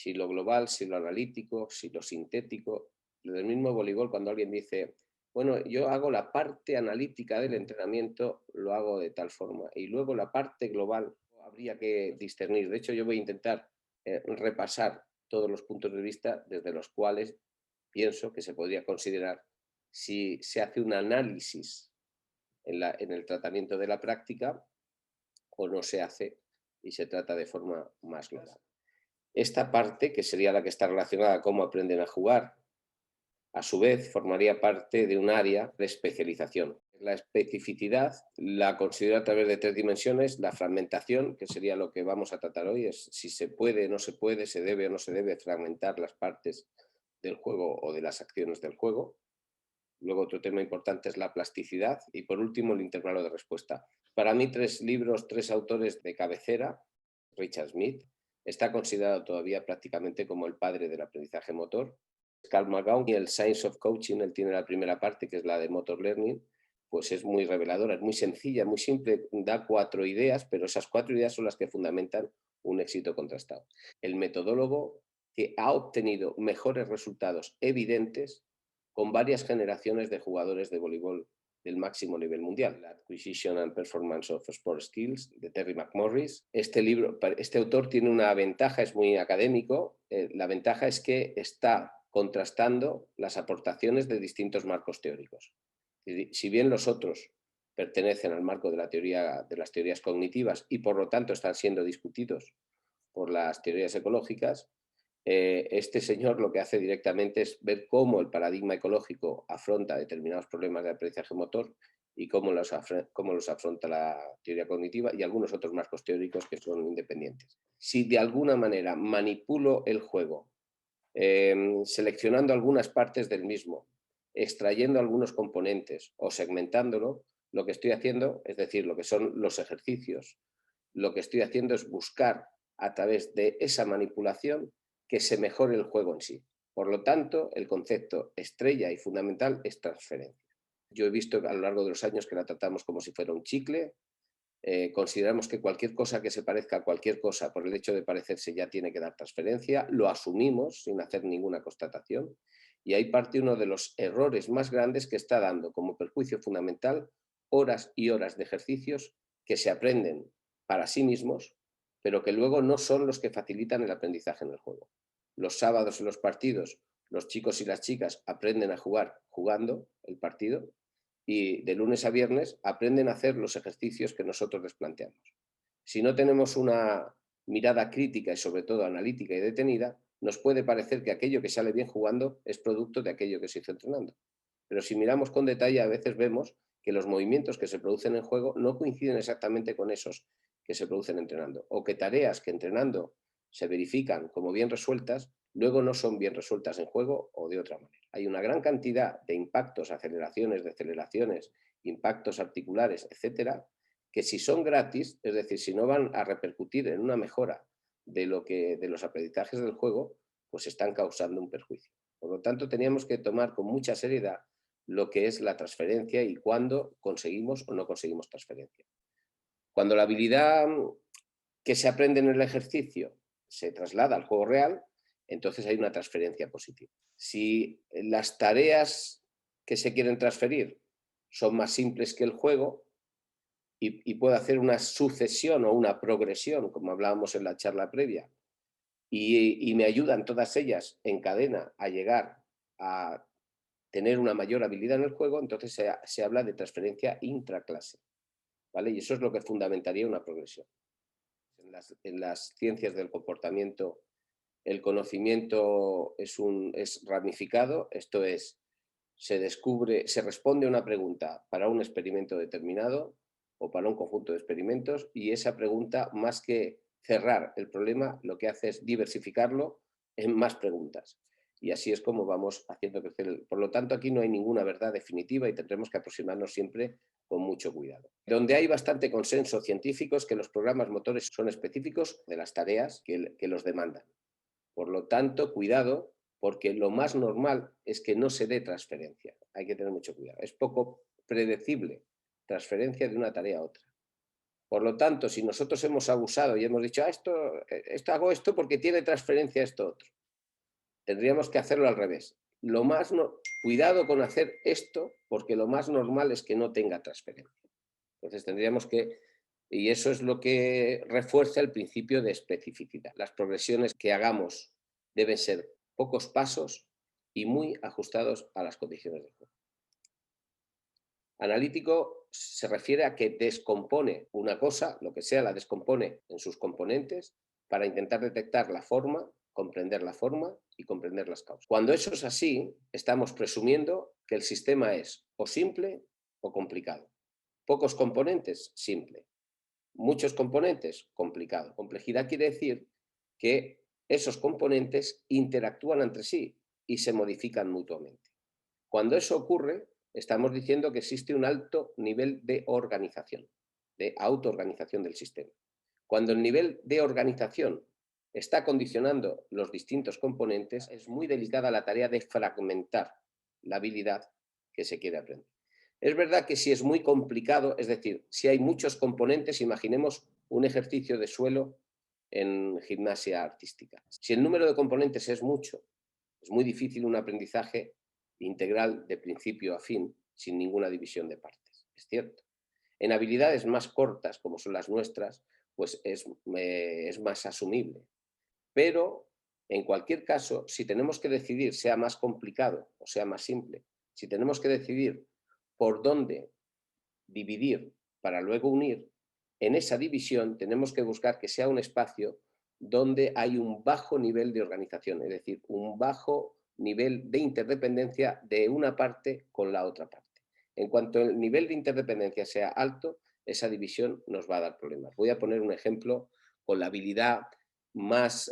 si lo global, si lo analítico, si lo sintético. Del mismo voleibol, cuando alguien dice, bueno, yo hago la parte analítica del entrenamiento, lo hago de tal forma, y luego la parte global habría que discernir. De hecho, yo voy a intentar repasar todos los puntos de vista desde los cuales pienso que se podría considerar si se hace un análisis en el tratamiento de la práctica o no se hace y se trata de forma más global. Esta parte, que sería la que está relacionada a cómo aprenden a jugar, a su vez formaría parte de un área de especialización. La especificidad la considero a través de tres dimensiones: la fragmentación, que sería lo que vamos a tratar hoy, es si se puede, no se puede, se debe o no se debe fragmentar las partes del juego o de las acciones del juego. Luego otro tema importante es la plasticidad y por último el intervalo de respuesta. Para mí tres libros, tres autores de cabecera. Richard Smith está considerado todavía prácticamente como el padre del aprendizaje motor. Carl McGowan y el Science of Coaching, él tiene la primera parte que es la de Motor Learning, pues es muy reveladora, es muy sencilla, muy simple, da cuatro ideas, pero esas cuatro ideas son las que fundamentan un éxito contrastado. El metodólogo que ha obtenido mejores resultados evidentes con varias generaciones de jugadores de voleibol del máximo nivel mundial, la Acquisition and Performance of Sport Skills, de Terry McMorris. Este autor tiene una ventaja, es muy académico, la ventaja es que está contrastando las aportaciones de distintos marcos teóricos. Si bien los otros pertenecen al marco de la teoría de las teorías cognitivas y por lo tanto están siendo discutidos por las teorías ecológicas, este señor lo que hace directamente es ver cómo el paradigma ecológico afronta determinados problemas de aprendizaje motor y cómo los afronta la teoría cognitiva y algunos otros marcos teóricos que son independientes. Si de alguna manera manipulo el juego, seleccionando algunas partes del mismo, extrayendo algunos componentes o segmentándolo, lo que estoy haciendo, es decir, lo que son los ejercicios, lo que estoy haciendo es buscar a través de esa manipulación que se mejore el juego en sí. Por lo tanto, el concepto estrella y fundamental es transferencia. Yo he visto a lo largo de los años que la tratamos como si fuera un chicle. Consideramos que cualquier cosa que se parezca a cualquier cosa por el hecho de parecerse ya tiene que dar transferencia, lo asumimos sin hacer ninguna constatación y ahí parte uno de los errores más grandes que está dando como perjuicio fundamental horas y horas de ejercicios que se aprenden para sí mismos, pero que luego no son los que facilitan el aprendizaje en el juego. Los sábados en los partidos, los chicos y las chicas aprenden a jugar jugando el partido, y de lunes a viernes aprenden a hacer los ejercicios que nosotros les planteamos. Si no tenemos una mirada crítica y sobre todo analítica y detenida, nos puede parecer que aquello que sale bien jugando es producto de aquello que se hizo entrenando. Pero si miramos con detalle, a veces vemos que los movimientos que se producen en juego no coinciden exactamente con esos que se producen entrenando, o que tareas que entrenando se verifican como bien resueltas, luego no son bien resueltas en juego o de otra manera. Hay una gran cantidad de impactos, aceleraciones, deceleraciones, impactos articulares, etcétera, que si son gratis, es decir, si no van a repercutir en una mejora de los aprendizajes del juego, pues están causando un perjuicio. Por lo tanto, teníamos que tomar con mucha seriedad lo que es la transferencia y cuándo conseguimos o no conseguimos transferencia. Cuando la habilidad que se aprende en el ejercicio se traslada al juego real, entonces hay una transferencia positiva. Si las tareas que se quieren transferir son más simples que el juego y puedo hacer una sucesión o una progresión, como hablábamos en la charla previa, y me ayudan todas ellas en cadena a llegar a tener una mayor habilidad en el juego, entonces se habla de transferencia intraclase, ¿vale? Y eso es lo que fundamentaría una progresión. En las ciencias del comportamiento, el conocimiento es ramificado, esto es, se responde a una pregunta para un experimento determinado o para un conjunto de experimentos y esa pregunta, más que cerrar el problema, lo que hace es diversificarlo en más preguntas. Y así es como vamos haciendo crecer. Por lo tanto, aquí no hay ninguna verdad definitiva y tendremos que aproximarnos siempre con mucho cuidado. Donde hay bastante consenso científico es que los programas motores son específicos de las tareas que los demandan. Por lo tanto, cuidado, porque lo más normal es que no se dé transferencia. Hay que tener mucho cuidado. Es poco predecible transferencia de una tarea a otra. Por lo tanto, si nosotros hemos abusado y hemos dicho, hago esto porque tiene transferencia a esto otro, tendríamos que hacerlo al revés. Cuidado con hacer esto, porque lo más normal es que no tenga transferencia. Entonces tendríamos que, y eso es lo que refuerza el principio de especificidad. Las progresiones que hagamos deben ser pocos pasos y muy ajustados a las condiciones del juego. Analítico se refiere a que descompone una cosa, lo que sea, la descompone en sus componentes para intentar detectar la forma, comprender la forma y comprender las causas. Cuando eso es así, estamos presumiendo que el sistema es o simple o complicado. Pocos componentes, simple. Muchos componentes, complicado. Complejidad quiere decir que esos componentes interactúan entre sí y se modifican mutuamente. Cuando eso ocurre, estamos diciendo que existe un alto nivel de organización, de autoorganización del sistema. Cuando el nivel de organización está condicionando los distintos componentes, es muy delicada la tarea de fragmentar la habilidad que se quiere aprender. Es verdad que si es muy complicado, es decir, si hay muchos componentes, imaginemos un ejercicio de suelo en gimnasia artística. Si el número de componentes es mucho, es muy difícil un aprendizaje integral de principio a fin sin ninguna división de partes. Es cierto. En habilidades más cortas, como son las nuestras, pues es más asumible. Pero, en cualquier caso, si tenemos que decidir, sea más complicado o sea más simple, si tenemos que decidir por dónde dividir para luego unir, en esa división tenemos que buscar que sea un espacio donde hay un bajo nivel de organización, es decir, un bajo nivel de interdependencia de una parte con la otra parte. En cuanto el nivel de interdependencia sea alto, esa división nos va a dar problemas. Voy a poner un ejemplo con la habilidad más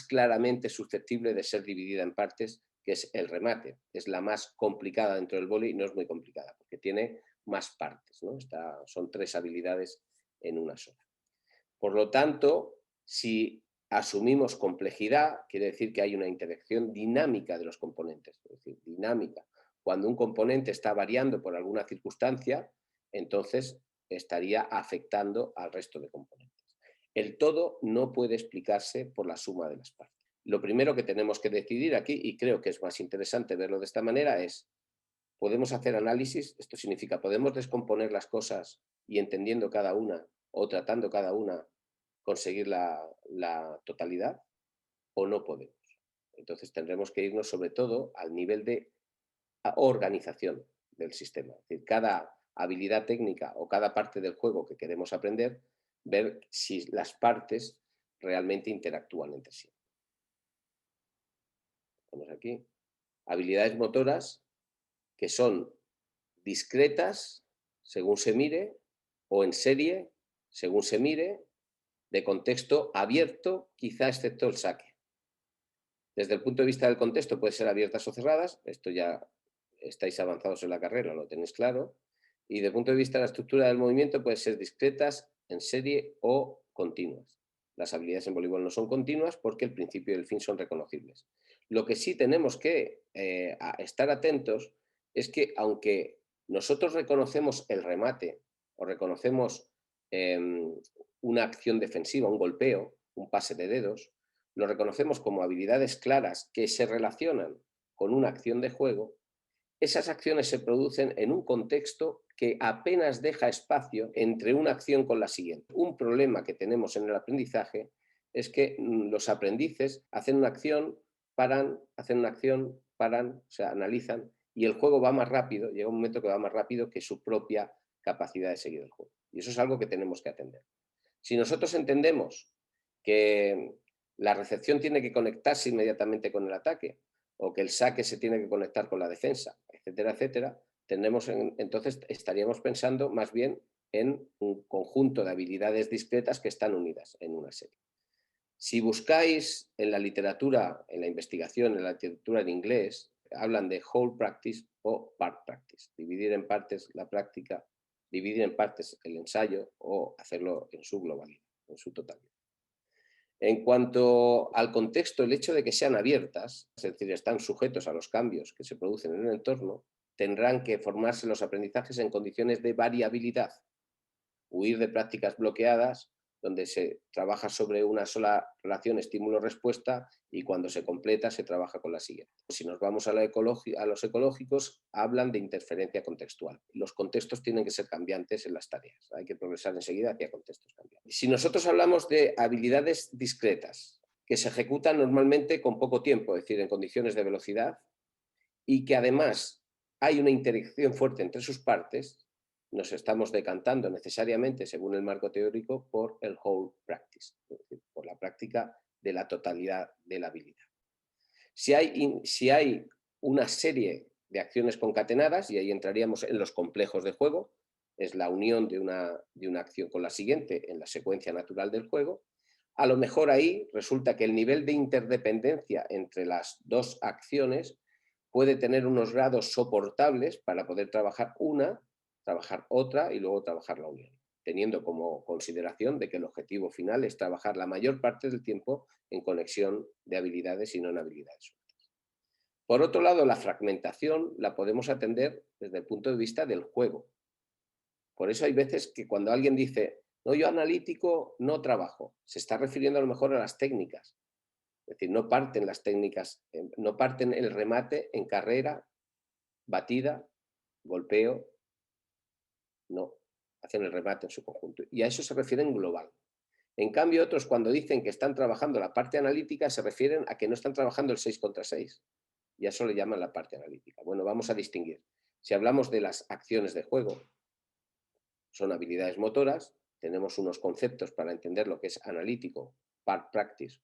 claramente susceptible de ser dividida en partes, que es el remate. Es la más complicada dentro del vóley, no es muy complicada, porque tiene más partes, ¿no? Son 3 habilidades en una sola. Por lo tanto, si asumimos complejidad, quiere decir que hay una interacción dinámica de los componentes, es decir, dinámica. Cuando un componente está variando por alguna circunstancia, entonces estaría afectando al resto de componentes. El todo no puede explicarse por la suma de las partes. Lo primero que tenemos que decidir aquí, y creo que es más interesante verlo de esta manera, es: podemos hacer análisis, esto significa, podemos descomponer las cosas y entendiendo cada una o tratando cada una conseguir la totalidad, o no podemos. Entonces tendremos que irnos sobre todo al nivel de organización del sistema. Es decir, cada habilidad técnica o cada parte del juego que queremos aprender, ver si las partes realmente interactúan entre sí. Vamos aquí. Habilidades motoras que son discretas según se mire, o en serie según se mire, de contexto abierto, quizá excepto el saque. Desde el punto de vista del contexto puede ser abiertas o cerradas, esto ya estáis avanzados en la carrera, lo tenéis claro, y desde el punto de vista de la estructura del movimiento puede ser discretas, en serie o continuas. Las habilidades en voleibol no son continuas porque el principio y el fin son reconocibles. Lo que sí tenemos que estar atentos es que, aunque nosotros reconocemos el remate o reconocemos una acción defensiva, un golpeo, un pase de dedos, lo reconocemos como habilidades claras que se relacionan con una acción de juego, esas acciones se producen en un contexto que apenas deja espacio entre una acción con la siguiente. Un problema que tenemos en el aprendizaje es que los aprendices hacen una acción, paran, hacen una acción, paran, o sea, analizan, y el juego va más rápido, llega un momento que va más rápido que su propia capacidad de seguir el juego. Y eso es algo que tenemos que atender. Si nosotros entendemos que la recepción tiene que conectarse inmediatamente con el ataque, o que el saque se tiene que conectar con la defensa, etcétera, etcétera, entonces estaríamos pensando más bien en un conjunto de habilidades discretas que están unidas en una serie. Si buscáis en la literatura, en la investigación, en la literatura en inglés, hablan de whole practice o part practice, dividir en partes la práctica, dividir en partes el ensayo o hacerlo en su globalidad, en su totalidad. En cuanto al contexto, el hecho de que sean abiertas, es decir, están sujetos a los cambios que se producen en el entorno, tendrán que formarse los aprendizajes en condiciones de variabilidad. huir de prácticas bloqueadas, donde se trabaja sobre una sola relación estímulo-respuesta y cuando se completa se trabaja con la siguiente. Si nos vamos a los ecológicos, hablan de interferencia contextual. Los contextos tienen que ser cambiantes en las tareas. Hay que progresar enseguida hacia contextos cambiantes. Si nosotros hablamos de habilidades discretas, que se ejecutan normalmente con poco tiempo, es decir, en condiciones de velocidad, y que además hay una interacción fuerte entre sus partes, nos estamos decantando necesariamente, según el marco teórico, por el whole practice, es decir, por la práctica de la totalidad de la habilidad. Si hay una serie de acciones concatenadas, y ahí entraríamos en los complejos de juego, es la unión de una acción con la siguiente en la secuencia natural del juego, a lo mejor ahí resulta que el nivel de interdependencia entre las dos acciones puede tener unos grados soportables para poder trabajar una, trabajar otra y luego trabajar la unión, teniendo como consideración de que el objetivo final es trabajar la mayor parte del tiempo en conexión de habilidades y no en habilidades. Por otro lado, la fragmentación la podemos atender desde el punto de vista del juego. Por eso hay veces que cuando alguien dice, no, yo analítico no trabajo, se está refiriendo a lo mejor a las técnicas. Es decir, no parten las técnicas, no parten el remate en carrera, batida, golpeo, no, hacen el remate en su conjunto. Y a eso se refieren global. En cambio, otros cuando dicen que están trabajando la parte analítica se refieren a que no están trabajando el 6 contra 6. Y a eso le llaman la parte analítica. Bueno, vamos a distinguir. Si hablamos de las acciones de juego, son habilidades motoras, tenemos unos conceptos para entender lo que es analítico, part practice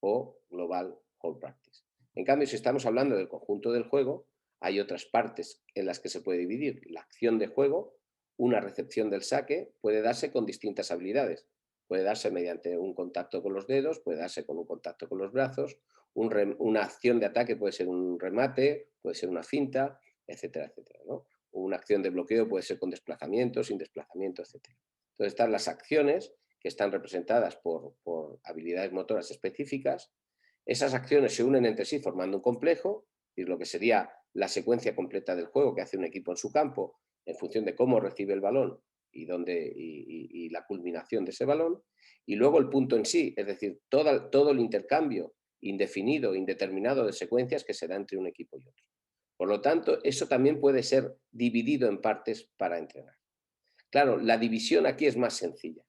o global whole practice. En cambio, si estamos hablando del conjunto del juego, hay otras partes en las que se puede dividir. La acción de juego, una recepción del saque, puede darse con distintas habilidades. Puede darse mediante un contacto con los dedos, puede darse con un contacto con los brazos, una acción de ataque puede ser un remate, puede ser una finta, etcétera, etcétera, ¿no? Una acción de bloqueo puede ser con desplazamiento, sin desplazamiento, etcétera. Entonces están las acciones que están representadas por habilidades motoras específicas. Esas acciones se unen entre sí formando un complejo, y lo que sería la secuencia completa del juego que hace un equipo en su campo en función de cómo recibe el balón y la culminación de ese balón, y luego el punto en sí, es decir, todo el intercambio indefinido, indeterminado de secuencias que se da entre un equipo y otro. Por lo tanto, eso también puede ser dividido en partes para entrenar. Claro, la división aquí es más sencilla,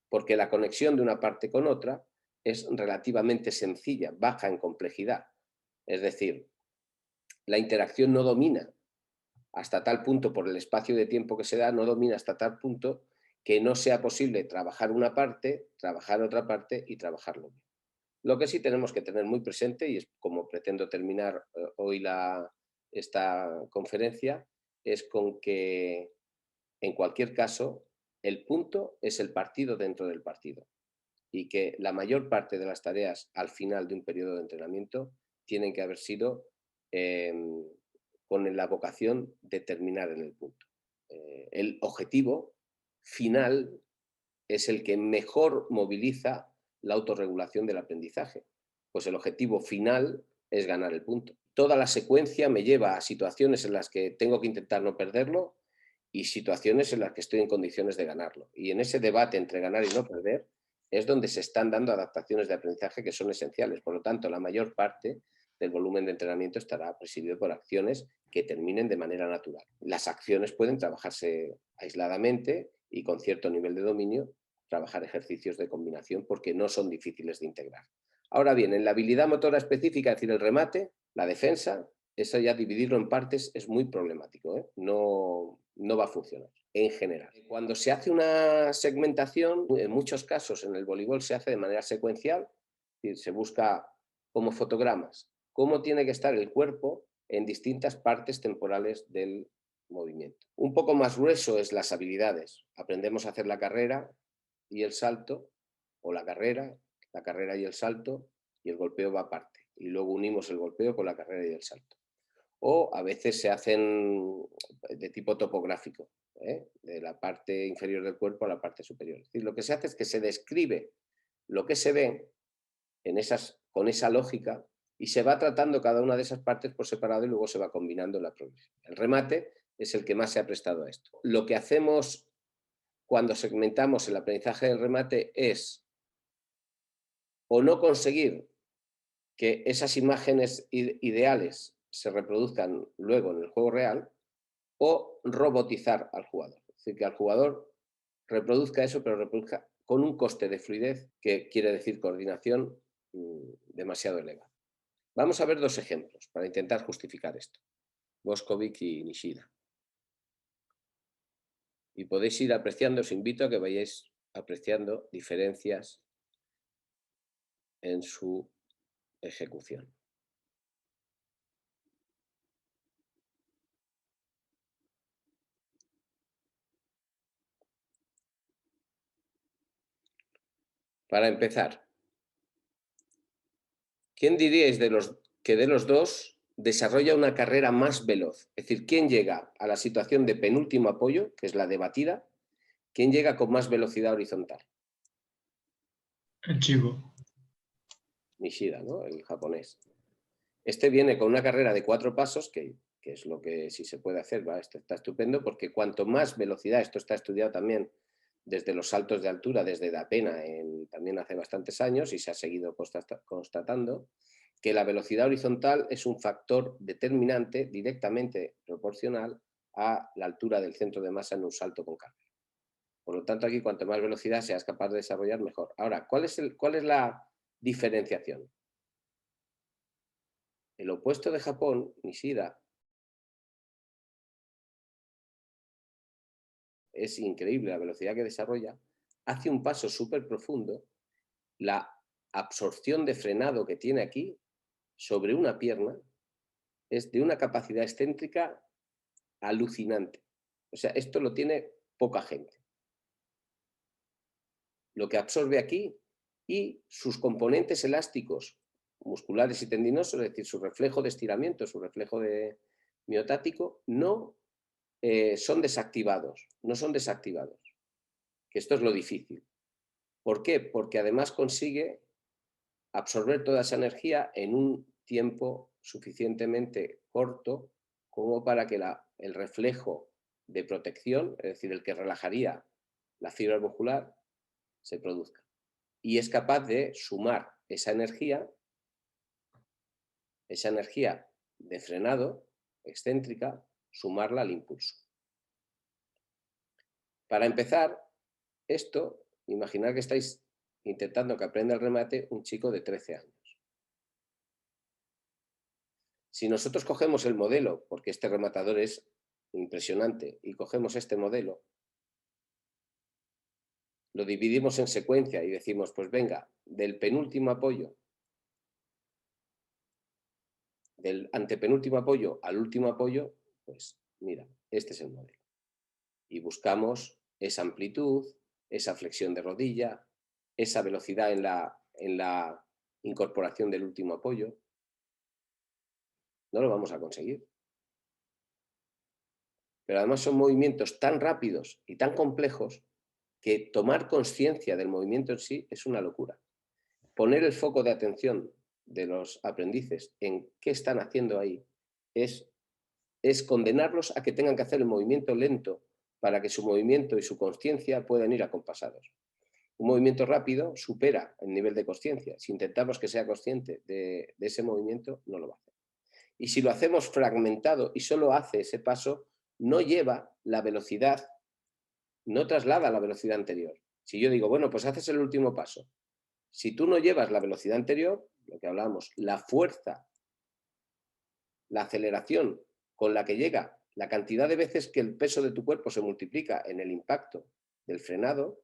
porque la conexión de una parte con otra es relativamente sencilla, baja en complejidad. Es decir, la interacción no domina hasta tal punto, por el espacio de tiempo que se da, no domina hasta tal punto que no sea posible trabajar una parte, trabajar otra parte y trabajarlo bien. Lo que sí tenemos que tener muy presente, y es como pretendo terminar hoy esta conferencia, es con que en cualquier caso el punto es el partido dentro del partido y que la mayor parte de las tareas al final de un periodo de entrenamiento tienen que haber sido eh, con la vocación de terminar en el punto. El objetivo final es el que mejor moviliza la autorregulación del aprendizaje, pues el objetivo final es ganar el punto. Toda la secuencia me lleva a situaciones en las que tengo que intentar no perderlo y situaciones en las que estoy en condiciones de ganarlo. Y en ese debate entre ganar y no perder es donde se están dando adaptaciones de aprendizaje que son esenciales. Por lo tanto, la mayor parte del volumen de entrenamiento estará presidido por acciones que terminen de manera natural. Las acciones pueden trabajarse aisladamente y con cierto nivel de dominio, trabajar ejercicios de combinación porque no son difíciles de integrar. Ahora bien, en la habilidad motora específica, es decir, el remate, la defensa, eso ya dividirlo en partes es muy problemático, ¿eh? No va a funcionar en general. Cuando se hace una segmentación, en muchos casos en el voleibol se hace de manera secuencial, es decir, se busca como fotogramas cómo tiene que estar el cuerpo en distintas partes temporales del movimiento. Un poco más grueso es las habilidades. Aprendemos a hacer la carrera y el salto, o la carrera y el salto, y el golpeo va aparte. Y luego unimos el golpeo con la carrera y el salto. O a veces se hacen de tipo topográfico, de la parte inferior del cuerpo a la parte superior. Es decir, lo que se hace es que se describe lo que se ve con esa lógica y se va tratando cada una de esas partes por separado y luego se va combinando en la progresión. El remate es el que más se ha prestado a esto. Lo que hacemos cuando segmentamos el aprendizaje del remate es o no conseguir que esas imágenes ideales se reproduzcan luego en el juego real, o robotizar al jugador. Es decir, que al jugador reproduzca eso, pero reproduzca con un coste de fluidez, que quiere decir coordinación, demasiado elevado. Vamos a ver dos ejemplos para intentar justificar esto. Bošković y Nishida. Y podéis ir apreciando, os invito a que vayáis apreciando diferencias en su ejecución. Para empezar, ¿quién diríais que de los dos desarrolla una carrera más veloz? Es decir, ¿quién llega a la situación de penúltimo apoyo, que es la debatida? ¿Quién llega con más velocidad horizontal? El chico. Nishida, ¿no? El japonés. Este viene con una carrera de 4 pasos, que es lo que sí se puede hacer, ¿va? Esto está estupendo, porque cuanto más velocidad, esto está estudiado también desde los saltos de altura, desde Da Pena, también hace bastantes años, y se ha seguido constatando que la velocidad horizontal es un factor determinante directamente proporcional a la altura del centro de masa en un salto con carga. Por lo tanto, aquí cuanto más velocidad seas capaz de desarrollar, mejor. Ahora, ¿cuál es la diferenciación? El opuesto de Japón, Nishida, es increíble la velocidad que desarrolla, hace un paso súper profundo, la absorción de frenado que tiene aquí sobre una pierna es de una capacidad excéntrica alucinante. O sea, esto lo tiene poca gente. Lo que absorbe aquí y sus componentes elásticos, musculares y tendinosos, es decir, su reflejo de estiramiento, su reflejo de miotático, no son desactivados, que esto es lo difícil. ¿Por qué? Porque además consigue absorber toda esa energía en un tiempo suficientemente corto como para que el reflejo de protección, es decir, el que relajaría la fibra muscular, se produzca. Y es capaz de sumar esa energía de frenado excéntrica, sumarla al impulso. Para empezar, esto, imaginar que estáis intentando que aprenda el remate un chico de 13 años. Si nosotros cogemos el modelo, porque este rematador es impresionante, y cogemos este modelo, lo dividimos en secuencia y decimos, pues venga, del penúltimo apoyo, del antepenúltimo apoyo al último apoyo, pues mira, este es el modelo. Y buscamos esa amplitud, esa flexión de rodilla, esa velocidad en la incorporación del último apoyo. No lo vamos a conseguir. Pero además son movimientos tan rápidos y tan complejos que tomar conciencia del movimiento en sí es una locura. Poner el foco de atención de los aprendices en qué están haciendo ahí es condenarlos a que tengan que hacer el movimiento lento para que su movimiento y su conciencia puedan ir acompasados. Un movimiento rápido supera el nivel de conciencia. Si intentamos que sea consciente de ese movimiento, no lo va a hacer. Y si lo hacemos fragmentado y solo hace ese paso, no lleva la velocidad, no traslada la velocidad anterior. Si yo digo, bueno, pues haces el último paso. Si tú no llevas la velocidad anterior, lo que hablamos, la fuerza, la aceleración con la que llega, la cantidad de veces que el peso de tu cuerpo se multiplica en el impacto del frenado,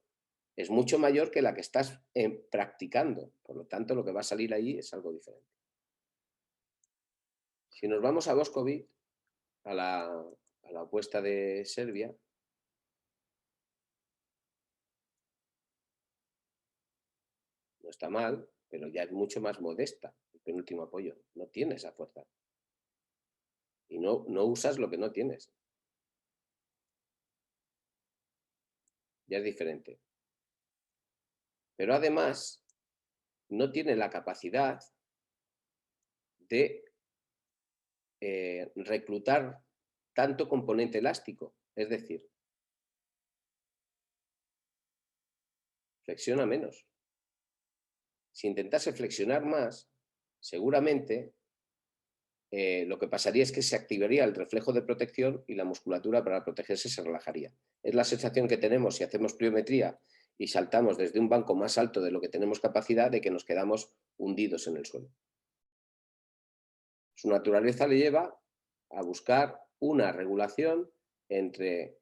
es mucho mayor que la que estás practicando. Por lo tanto, lo que va a salir ahí es algo diferente. Si nos vamos a Bošković, a la opuesta de Serbia, no está mal, pero ya es mucho más modesta el penúltimo apoyo. No tiene esa fuerza. Y no usas lo que no tienes. Ya es diferente. Pero además, no tiene la capacidad de reclutar tanto componente elástico. Es decir, flexiona menos. Si intentase flexionar más, seguramente lo que pasaría es que se activaría el reflejo de protección y la musculatura para protegerse se relajaría. Es la sensación que tenemos si hacemos pliometría y saltamos desde un banco más alto de lo que tenemos capacidad, de que nos quedamos hundidos en el suelo. Su naturaleza le lleva a buscar una regulación entre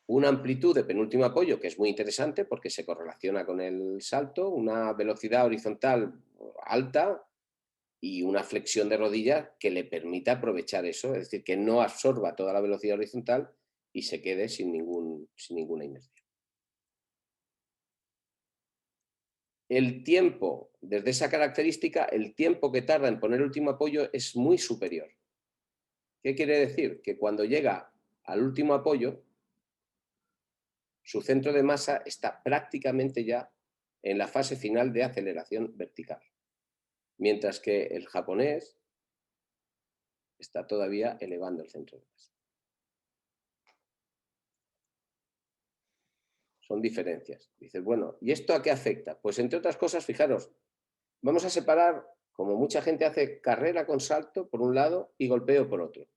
una amplitud de penúltimo apoyo, que es muy interesante porque se correlaciona con el salto, una velocidad horizontal alta y una flexión de rodilla que le permita aprovechar eso, es decir, que no absorba toda la velocidad horizontal y se quede sin ninguna inercia. El tiempo, desde esa característica, el tiempo que tarda en poner el último apoyo es muy superior. ¿Qué quiere decir? Que cuando llega al último apoyo, su centro de masa está prácticamente ya en la fase final de aceleración vertical, mientras que el japonés está todavía elevando el centro de masa. Son diferencias. Dices, bueno, ¿y esto a qué afecta? Pues entre otras cosas, fijaros, vamos a separar, como mucha gente hace, carrera con salto por un lado y golpeo por otro.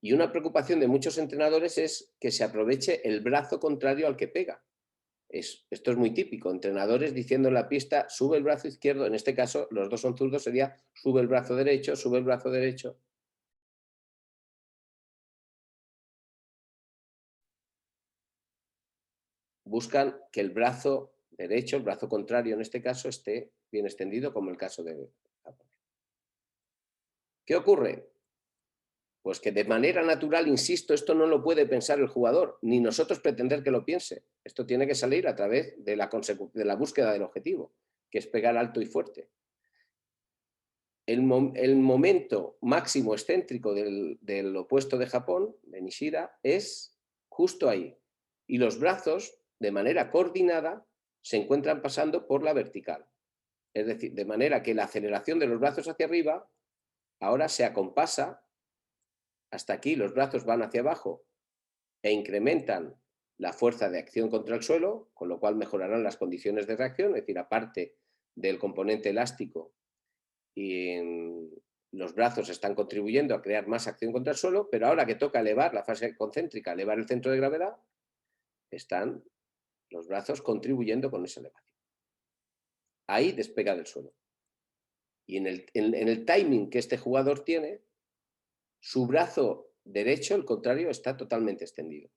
Y una preocupación de muchos entrenadores es que se aproveche el brazo contrario al que pega. Esto es muy típico, entrenadores diciendo en la pista, sube el brazo izquierdo, en este caso los dos son zurdos, sería sube el brazo derecho, sube el brazo derecho. Buscan que el brazo derecho, el brazo contrario en este caso, esté bien extendido, como el caso de Japón. ¿Qué ocurre? Pues que de manera natural, insisto, esto no lo puede pensar el jugador, ni nosotros pretender que lo piense. Esto tiene que salir a través de la búsqueda del objetivo, que es pegar alto y fuerte. El momento máximo excéntrico del opuesto de Japón, de Nishida, es justo ahí. Y los brazos, de manera coordinada, se encuentran pasando por la vertical. Es decir, de manera que la aceleración de los brazos hacia arriba ahora se acompasa. Hasta aquí los brazos van hacia abajo e incrementan la fuerza de acción contra el suelo, con lo cual mejorarán las condiciones de reacción, es decir, aparte del componente elástico, y los brazos están contribuyendo a crear más acción contra el suelo, pero ahora que toca elevar la fase concéntrica, elevar el centro de gravedad, están los brazos contribuyendo con esa elevación. Ahí despega del suelo. Y en el timing que este jugador tiene, su brazo derecho, el contrario, está totalmente extendido.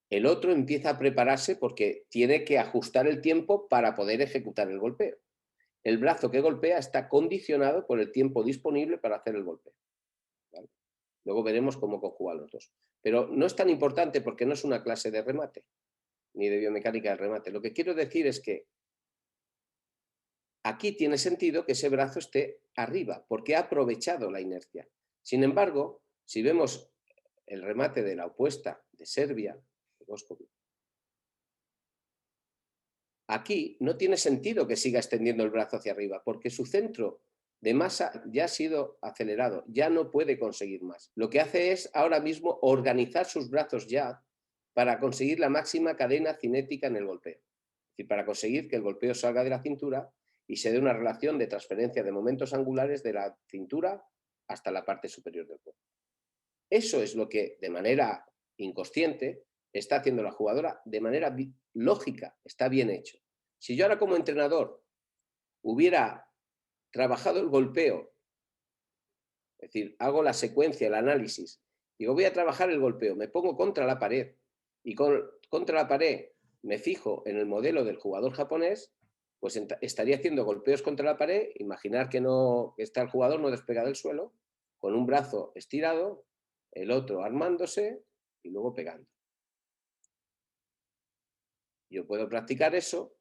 El otro empieza a prepararse porque tiene que ajustar el tiempo para poder ejecutar el golpeo. El brazo que golpea está condicionado por el tiempo disponible para hacer el golpeo. ¿Vale? Luego veremos cómo conjugan los dos. Pero no es tan importante porque no es una clase de remate, ni de biomecánica del remate. Lo que quiero decir es que aquí tiene sentido que ese brazo esté arriba, porque ha aprovechado la inercia. Sin embargo, si vemos el remate de la opuesta de Serbia, de Bošković, aquí no tiene sentido que siga extendiendo el brazo hacia arriba, porque su centro de masa ya ha sido acelerado, ya no puede conseguir más. Lo que hace es ahora mismo organizar sus brazos ya para conseguir la máxima cadena cinética en el golpeo. Es decir, para conseguir que el golpeo salga de la cintura y se dé una relación de transferencia de momentos angulares de la cintura hasta la parte superior del cuerpo. Eso es lo que de manera inconsciente está haciendo la jugadora, de manera lógica, está bien hecho. Si yo ahora como entrenador hubiera trabajado el golpeo, es decir, hago la secuencia, el análisis, digo, voy a trabajar el golpeo, me pongo contra la pared y contra la pared me fijo en el modelo del jugador japonés, pues estaría haciendo golpeos contra la pared, imaginar que está el jugador no despega del suelo, con un brazo estirado, el otro armándose y luego pegando. Yo puedo practicar eso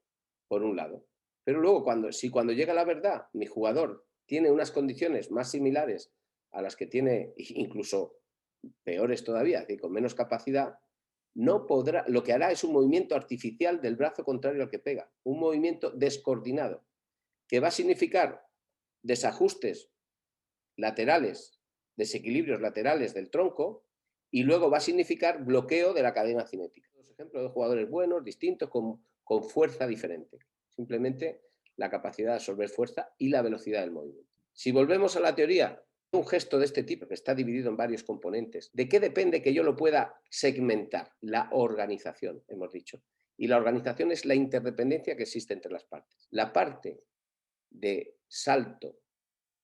por un lado. Pero luego, cuando llega la verdad, mi jugador tiene unas condiciones más similares a las que tiene, incluso peores todavía, es decir, con menos capacidad, no podrá, lo que hará es un movimiento artificial del brazo contrario al que pega, un movimiento descoordinado, que va a significar desajustes laterales, desequilibrios laterales del tronco, y luego va a significar bloqueo de la cadena cinética. ejemplos de jugadores buenos, distintos, con fuerza diferente. Simplemente la capacidad de absorber fuerza y la velocidad del movimiento. Si volvemos a la teoría, un gesto de este tipo, que está dividido en varios componentes, ¿de qué depende que yo lo pueda segmentar? La organización, hemos dicho. Y la organización es la interdependencia que existe entre las partes. La parte de salto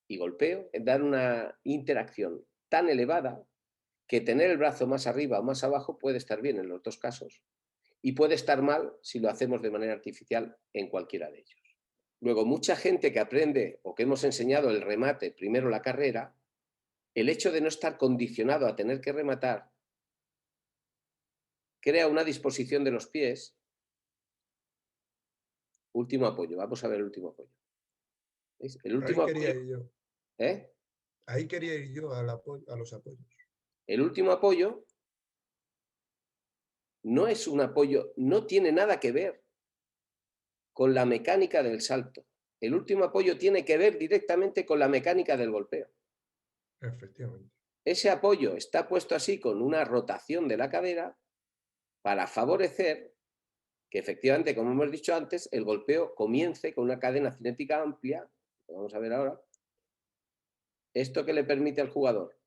y golpeo da una interacción tan elevada que tener el brazo más arriba o más abajo puede estar bien en los dos casos y puede estar mal si lo hacemos de manera artificial en cualquiera de ellos. Luego, mucha gente que aprende o que hemos enseñado el remate, primero la carrera, el hecho de no estar condicionado a tener que rematar crea una disposición de los pies. Último apoyo, vamos a ver el último apoyo. ¿Veis? El último Ahí quería apoyo, ir yo. Ahí quería ir yo a los apoyos. El último apoyo no es un apoyo, no tiene nada que ver con la mecánica del salto. El último apoyo tiene que ver directamente con la mecánica del golpeo. Efectivamente. Ese apoyo está puesto así con una rotación de la cadera para favorecer que efectivamente, como hemos dicho antes, el golpeo comience con una cadena cinética amplia. Lo vamos a ver ahora. ¿Esto qué le permite al jugador?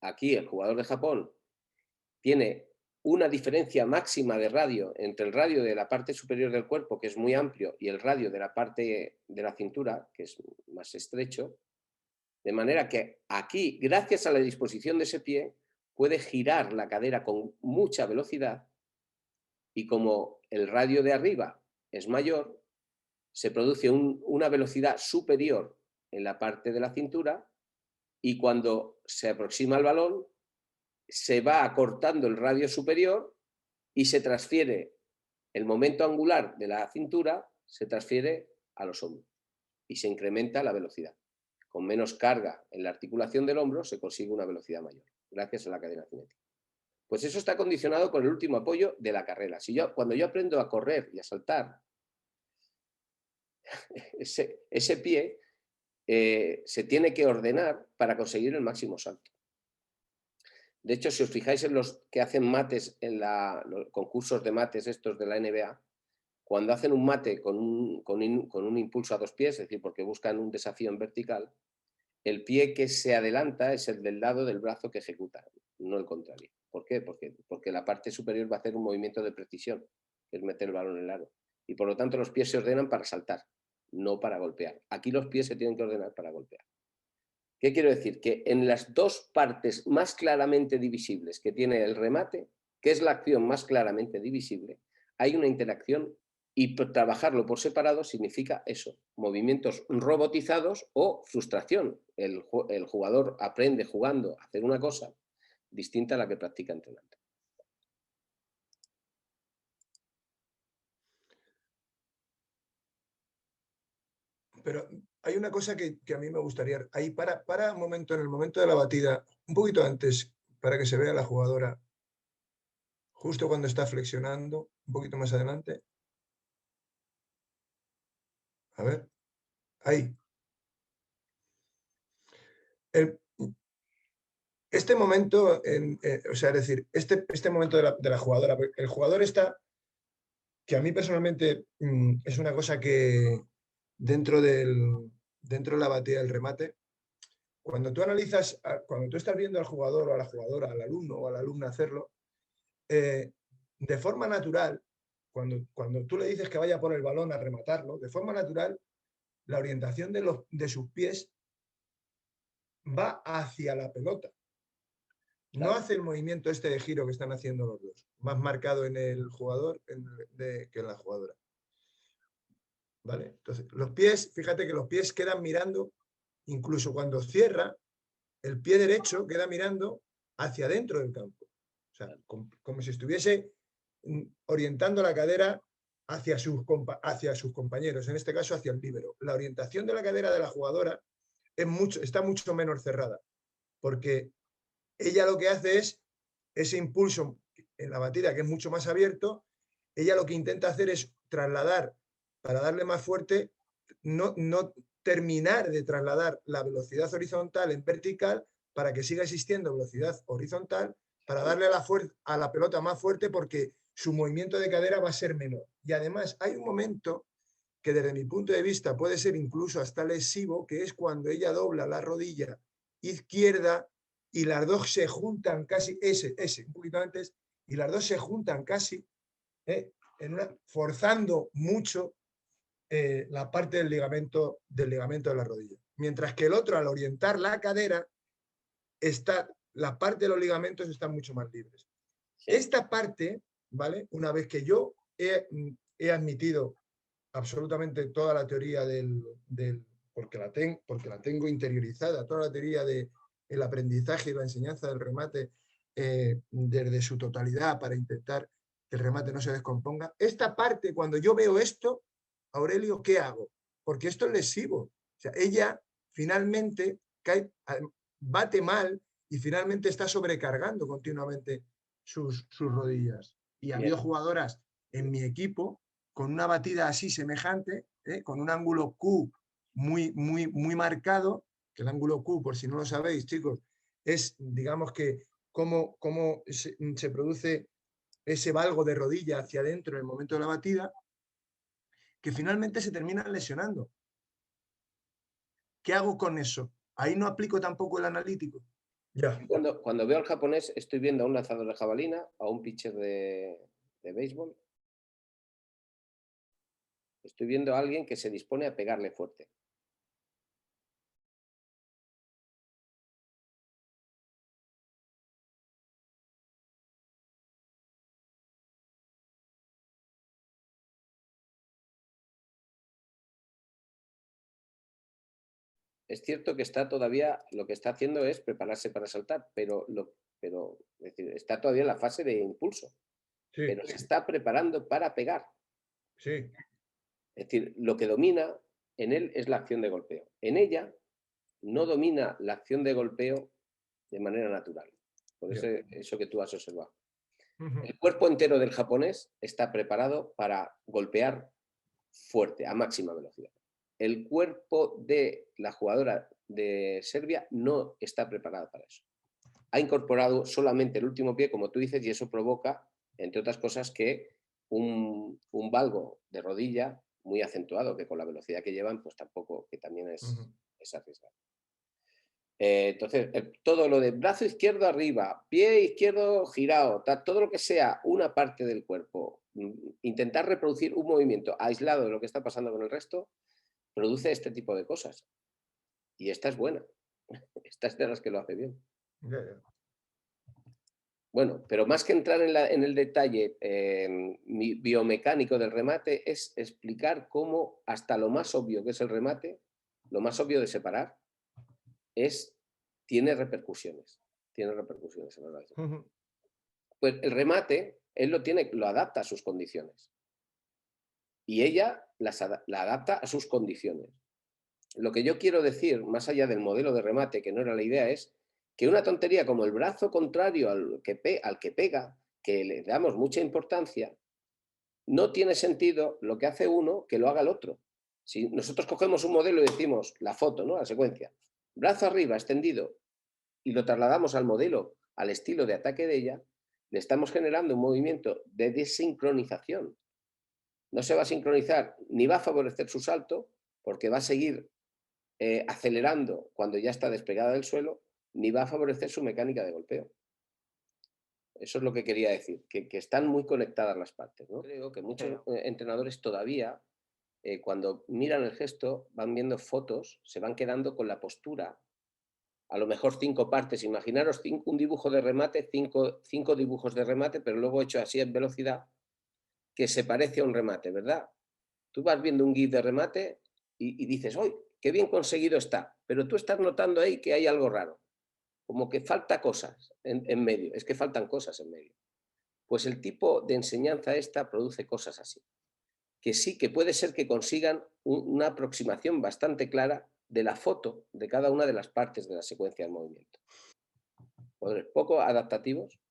Aquí el jugador de Japón tiene una diferencia máxima de radio entre el radio de la parte superior del cuerpo, que es muy amplio, y el radio de la parte de la cintura, que es más estrecho, de manera que aquí, gracias a la disposición de ese pie, puede girar la cadera con mucha velocidad y como el radio de arriba es mayor, se produce una velocidad superior en la parte de la cintura y cuando se aproxima al balón se va acortando el radio superior y se transfiere el momento angular de la cintura, se transfiere a los hombros y se incrementa la velocidad. Con menos carga en la articulación del hombro se consigue una velocidad mayor, gracias a la cadena cinética. Pues eso está condicionado por el último apoyo de la carrera. Cuando yo aprendo a correr y a saltar, ese pie se tiene que ordenar para conseguir el máximo salto. De hecho, si os fijáis en los que hacen mates en los concursos de mates estos de la NBA, cuando hacen un mate con un impulso a dos pies, es decir, porque buscan un desafío en vertical, el pie que se adelanta es el del lado del brazo que ejecuta, no el contrario. ¿Por qué? Porque la parte superior va a hacer un movimiento de precisión, que es meter el balón en el aro. Y por lo tanto los pies se ordenan para saltar, no para golpear. Aquí los pies se tienen que ordenar para golpear. ¿Qué quiero decir? Que en las dos partes más claramente divisibles que tiene el remate, que es la acción más claramente divisible, hay una interacción y trabajarlo por separado significa eso, movimientos robotizados o frustración. El jugador aprende jugando a hacer una cosa distinta a la que practica entrenando. Pero hay una cosa que a mí me gustaría. Ahí para un momento, en el momento de la batida, un poquito antes, para que se vea la jugadora, justo cuando está flexionando, un poquito más adelante. A ver, ahí. Este momento, o sea, es decir, este momento de la jugadora, el jugador está, que a mí personalmente es una cosa que dentro de la batida del remate, cuando tú analizas, cuando tú estás viendo al jugador o a la jugadora, al alumno o a la alumna hacerlo, de forma natural, cuando tú le dices que vaya por el balón a rematarlo, de forma natural, la orientación de sus pies va hacia la pelota. No hace el movimiento este de giro que están haciendo los dos, más marcado en el jugador que en la jugadora. ¿Vale? Entonces, los pies, fíjate que los pies quedan mirando, incluso cuando cierra, el pie derecho queda mirando hacia adentro del campo. O sea, como si estuviese orientando la cadera hacia sus compañeros, en este caso hacia el líbero. La orientación de la cadera de la jugadora está mucho menos cerrada, porque ella lo que hace es ese impulso en la batida, que es mucho más abierto, ella lo que intenta hacer es trasladar, para darle más fuerte, no terminar de trasladar la velocidad horizontal en vertical para que siga existiendo velocidad horizontal para darle a la pelota más fuerte porque su movimiento de cadera va a ser menor. Y además hay un momento que desde mi punto de vista puede ser incluso hasta lesivo, que es cuando ella dobla la rodilla izquierda y las dos se juntan casi, un poquito antes, y las dos se juntan casi, forzando mucho la parte del ligamento de la rodilla. Mientras que el otro, al orientar la cadera, la parte de los ligamentos están mucho más libres. Sí. Esta parte, ¿vale? Una vez que yo he admitido absolutamente toda la teoría porque la tengo interiorizada, toda la teoría del aprendizaje y la enseñanza del remate desde su totalidad para intentar que el remate no se descomponga. Esta parte, cuando yo veo esto, Aurelio, ¿qué hago? Porque esto es lesivo. O sea, ella finalmente bate mal y finalmente está sobrecargando continuamente sus rodillas. Y ha habido jugadoras en mi equipo con una batida así semejante, con un ángulo Q muy marcado, que el ángulo Q, por si no lo sabéis, chicos, es, digamos que, cómo se produce ese valgo de rodilla hacia adentro en el momento de la batida, que finalmente se terminan lesionando. ¿Qué hago con eso? Ahí no aplico tampoco el analítico. Ya. Cuando veo al japonés, estoy viendo a un lanzador de jabalina, a un pitcher de béisbol. Estoy viendo a alguien que se dispone a pegarle fuerte. Es cierto que está todavía, lo que está haciendo es prepararse para saltar, pero es decir, está todavía en la fase de impulso. Sí, pero se está preparando para pegar. Sí. Es decir, lo que domina en él es la acción de golpeo. En ella no domina la acción de golpeo de manera natural. Por eso que tú has observado. El cuerpo entero del japonés está preparado para golpear fuerte, a máxima velocidad. El cuerpo de la jugadora de Serbia no está preparado para eso. Ha incorporado solamente el último pie, como tú dices, y eso provoca, entre otras cosas, que un valgo de rodilla muy acentuado, que con la velocidad que llevan, pues tampoco, que también es arriesgado. Entonces, todo lo de brazo izquierdo arriba, pie izquierdo girado, todo lo que sea una parte del cuerpo, intentar reproducir un movimiento aislado de lo que está pasando con el resto, produce este tipo de cosas. Y esta es buena. Esta es de las que lo hace bien. Bueno, pero más que entrar en el detalle biomecánico del remate, es explicar cómo hasta lo más obvio que es el remate, lo más obvio de separar, tiene repercusiones. Tiene repercusiones en la vida. Pues el remate, él lo adapta a sus condiciones. Y ella la adapta a sus condiciones. Lo que yo quiero decir, más allá del modelo de remate, que no era la idea, es que una tontería como el brazo contrario al que pega, que le damos mucha importancia, no tiene sentido lo que hace uno que lo haga el otro. Si nosotros cogemos un modelo y decimos la foto, ¿no? La secuencia, brazo arriba, extendido, y lo trasladamos al modelo, al estilo de ataque de ella, le estamos generando un movimiento de desincronización. No se va a sincronizar ni va a favorecer su salto, porque va a seguir acelerando cuando ya está despegada del suelo, ni va a favorecer su mecánica de golpeo. Eso es lo que quería decir, que están muy conectadas las partes, ¿no? Creo que muchos entrenadores todavía, cuando miran el gesto, van viendo fotos, se van quedando con la postura, a lo mejor 5 partes, imaginaros un dibujo de remate, 5 dibujos de remate, pero luego hecho así en velocidad, que se parece a un remate, ¿verdad? Tú vas viendo un GIF de remate y dices, ¡ay, qué bien conseguido está! Pero tú estás notando ahí que hay algo raro, como que falta cosas en medio, es que faltan cosas en medio. Pues el tipo de enseñanza esta produce cosas así, que sí que puede ser que consigan una aproximación bastante clara de la foto de cada una de las partes de la secuencia del movimiento. Poco adaptativos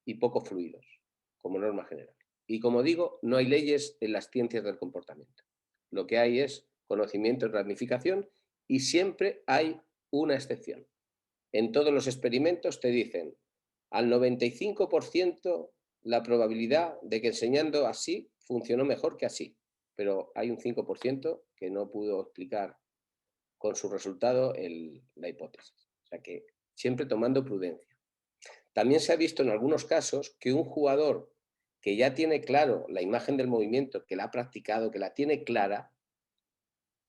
y poco fluidos, como norma general. Y como digo, no hay leyes en las ciencias del comportamiento. Lo que hay es conocimiento y ramificación y siempre hay una excepción. En todos los experimentos te dicen, al 95% la probabilidad de que enseñando así funcionó mejor que así, pero hay un 5% que no pudo explicar con su resultado la hipótesis. O sea que siempre tomando prudencia. También se ha visto en algunos casos que un jugador que ya tiene claro la imagen del movimiento, que la ha practicado, que la tiene clara,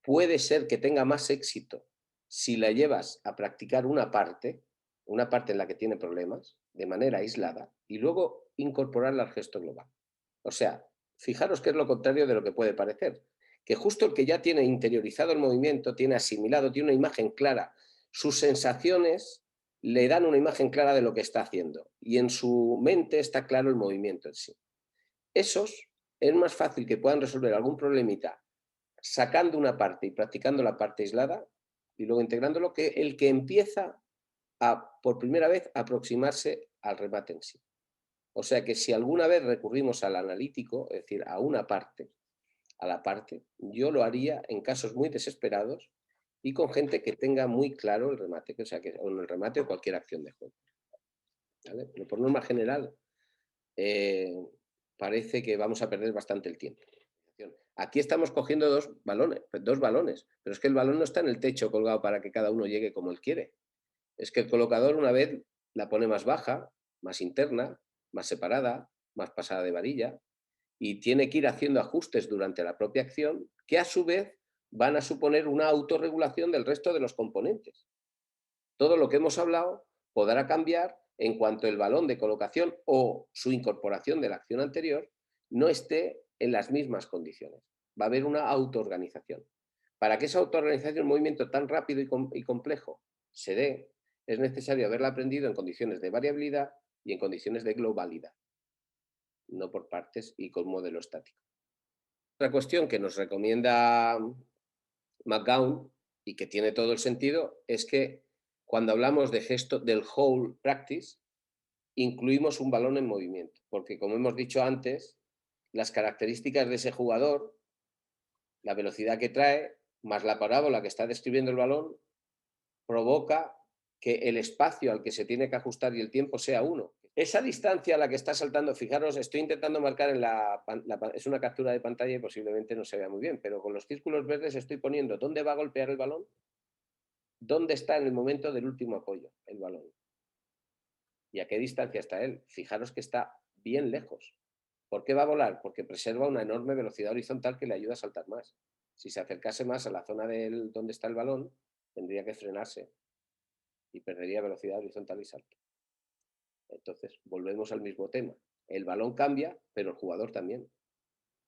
puede ser que tenga más éxito si la llevas a practicar una parte en la que tiene problemas, de manera aislada, y luego incorporarla al gesto global. O sea, fijaros que es lo contrario de lo que puede parecer, que justo el que ya tiene interiorizado el movimiento, tiene asimilado, tiene una imagen clara, sus sensaciones le dan una imagen clara de lo que está haciendo y en su mente está claro el movimiento en sí. Esos es más fácil que puedan resolver algún problemita sacando una parte y practicando la parte aislada y luego integrándolo, que el que empieza por primera vez a aproximarse al remate en sí. O sea que si alguna vez recurrimos al analítico, es decir, a una parte, a la parte, yo lo haría en casos muy desesperados y con gente que tenga muy claro el remate, o sea, que o en el remate o cualquier acción de juego. ¿Vale? Pero por norma general, parece que vamos a perder bastante el tiempo. Aquí estamos cogiendo dos balones, pero es que el balón no está en el techo colgado para que cada uno llegue como él quiere. Es que el colocador una vez la pone más baja, más interna, más separada, más pasada de varilla, y tiene que ir haciendo ajustes durante la propia acción que a su vez van a suponer una autorregulación del resto de los componentes. Todo lo que hemos hablado podrá cambiar en cuanto el balón de colocación o su incorporación de la acción anterior no esté en las mismas condiciones. Va a haber una autoorganización. Para que esa autoorganización, un movimiento tan rápido y complejo, se dé, es necesario haberla aprendido en condiciones de variabilidad y en condiciones de globalidad, no por partes y con modelo estático. Otra cuestión que nos recomienda McGowan y que tiene todo el sentido es que cuando hablamos de gesto del whole practice, incluimos un balón en movimiento, porque como hemos dicho antes, las características de ese jugador, la velocidad que trae, más la parábola que está describiendo el balón, provoca que el espacio al que se tiene que ajustar y el tiempo sea uno. Esa distancia a la que está saltando, fijaros, estoy intentando marcar es una captura de pantalla y posiblemente no se vea muy bien, pero con los círculos verdes estoy poniendo dónde va a golpear el balón, dónde está en el momento del último apoyo el balón y a qué distancia está él. Fijaros que está bien lejos. ¿Por qué va a volar? Porque preserva una enorme velocidad horizontal que le ayuda a saltar más. Si se acercase más a la zona donde está el balón, tendría que frenarse y perdería velocidad horizontal y salto. Entonces, volvemos al mismo tema. El balón cambia, pero el jugador también.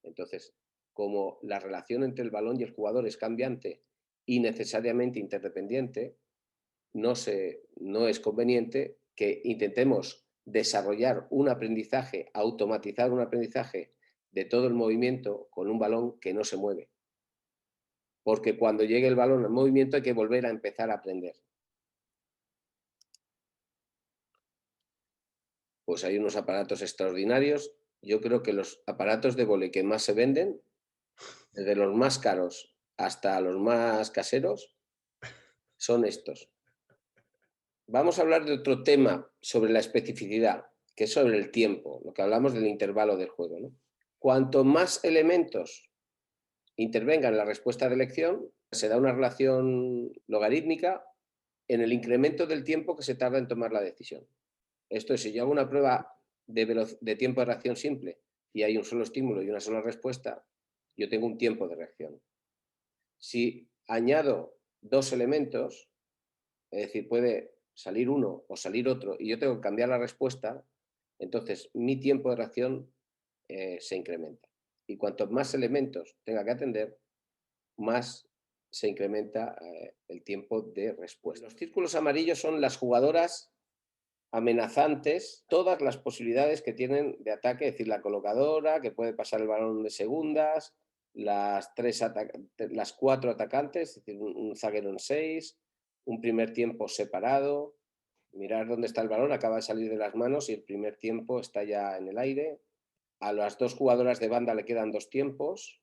Entonces, como la relación entre el balón y el jugador es cambiante y necesariamente interdependiente, no es conveniente que intentemos desarrollar un aprendizaje, automatizar un aprendizaje de todo el movimiento con un balón que no se mueve. Porque cuando llegue el balón al movimiento hay que volver a empezar a aprender. Pues hay unos aparatos extraordinarios. Yo creo que los aparatos de vóley que más se venden, desde los más caros hasta los más caseros, son estos. Vamos a hablar de otro tema sobre la especificidad, que es sobre el tiempo, lo que hablamos del intervalo del juego, ¿no? Cuanto más elementos intervengan en la respuesta de elección, se da una relación logarítmica en el incremento del tiempo que se tarda en tomar la decisión. Esto es, si yo hago una prueba de tiempo de reacción simple y hay un solo estímulo y una sola respuesta, yo tengo un tiempo de reacción. Si añado dos elementos, es decir, puede salir uno o salir otro y yo tengo que cambiar la respuesta, entonces mi tiempo de reacción se incrementa. Y cuantos más elementos tenga que atender, más se incrementa el tiempo de respuesta. Los círculos amarillos son las jugadoras amenazantes, todas las posibilidades que tienen de ataque, es decir, la colocadora, que puede pasar el balón de segundas, las 4 atacantes, es decir, un zaguero en 6, un primer tiempo separado, mirar dónde está el balón, acaba de salir de las manos y el primer tiempo está ya en el aire. A las 2 jugadoras de banda le quedan 2 tiempos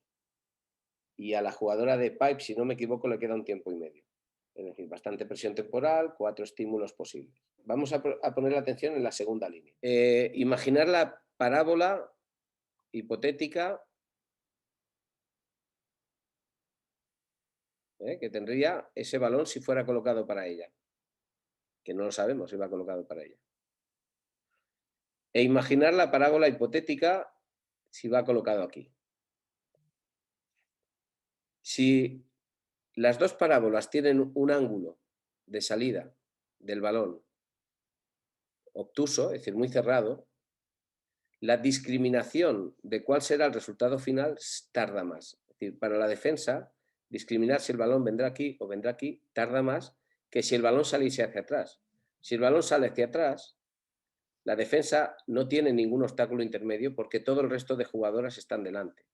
y a la jugadora de pipe, si no me equivoco, le queda 1 tiempo y medio. Es decir, bastante presión temporal, 4 estímulos posibles. Vamos a poner la atención en la segunda línea. Imaginar la parábola hipotética que tendría ese balón si fuera colocado para ella, que no lo sabemos si va colocado para ella. E imaginar la parábola hipotética si va colocado aquí. Si las dos parábolas tienen un ángulo de salida del balón obtuso, es decir, muy cerrado, la discriminación de cuál será el resultado final tarda más. Es decir, para la defensa, discriminar si el balón vendrá aquí o vendrá aquí tarda más que si el balón saliese hacia atrás. Si el balón sale hacia atrás, la defensa no tiene ningún obstáculo intermedio porque todo el resto de jugadoras están delante.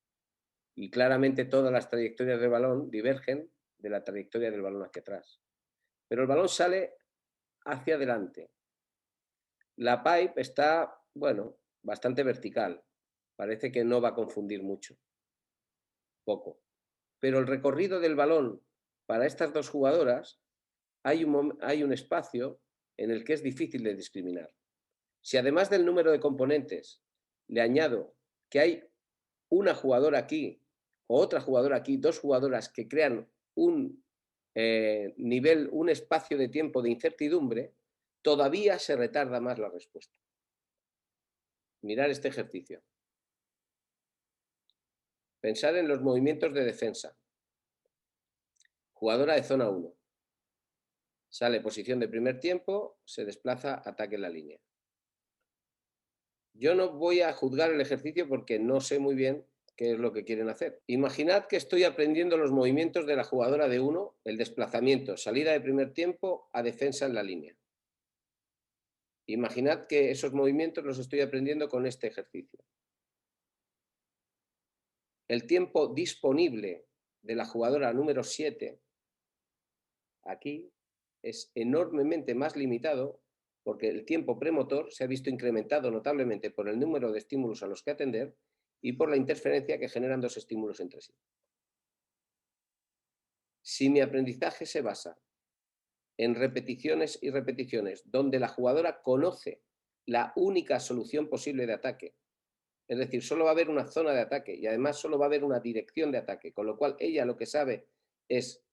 Y claramente todas las trayectorias del balón divergen de la trayectoria del balón hacia atrás. Pero el balón sale hacia adelante. La pipe está, bueno, bastante vertical. Parece que no va a confundir mucho. Poco. Pero el recorrido del balón para estas dos jugadoras hay un espacio en el que es difícil de discriminar. Si además del número de componentes le añado que hay una jugadora aquí o otra jugadora aquí, dos jugadoras que crean un nivel, un espacio de tiempo de incertidumbre, todavía se retarda más la respuesta. Mirar este ejercicio. Pensar en los movimientos de defensa. Jugadora de zona 1. Sale posición de primer tiempo, se desplaza, ataque en la línea. Yo no voy a juzgar el ejercicio porque no sé muy bien qué es lo que quieren hacer. Imaginad que estoy aprendiendo los movimientos de la jugadora de 1, el desplazamiento, salida de primer tiempo a defensa en la línea. Imaginad que esos movimientos los estoy aprendiendo con este ejercicio. El tiempo disponible de la jugadora número 7 aquí es enormemente más limitado porque el tiempo premotor se ha visto incrementado notablemente por el número de estímulos a los que atender y por la interferencia que generan dos estímulos entre sí. Si mi aprendizaje se basa en repeticiones y repeticiones, donde la jugadora conoce la única solución posible de ataque, es decir, solo va a haber una zona de ataque y además solo va a haber una dirección de ataque, con lo cual ella lo que sabe es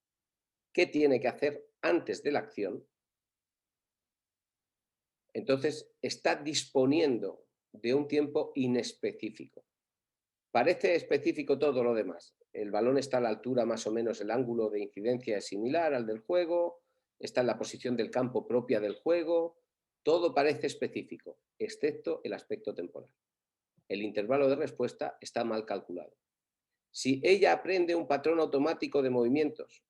qué tiene que hacer antes de la acción, entonces está disponiendo de un tiempo inespecífico. Parece específico todo lo demás. El balón está a la altura más o menos, el ángulo de incidencia es similar al del juego, está en la posición del campo propia del juego, todo parece específico, excepto el aspecto temporal. El intervalo de respuesta está mal calculado. Si ella aprende un patrón automático de movimientos,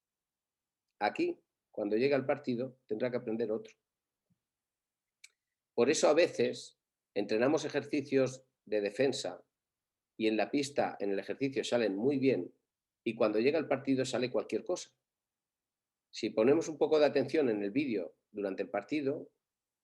aquí, cuando llegue al partido, tendrá que aprender otro. Por eso a veces entrenamos ejercicios de defensa y en la pista, en el ejercicio, salen muy bien y cuando llega el partido sale cualquier cosa. Si ponemos un poco de atención en el vídeo durante el partido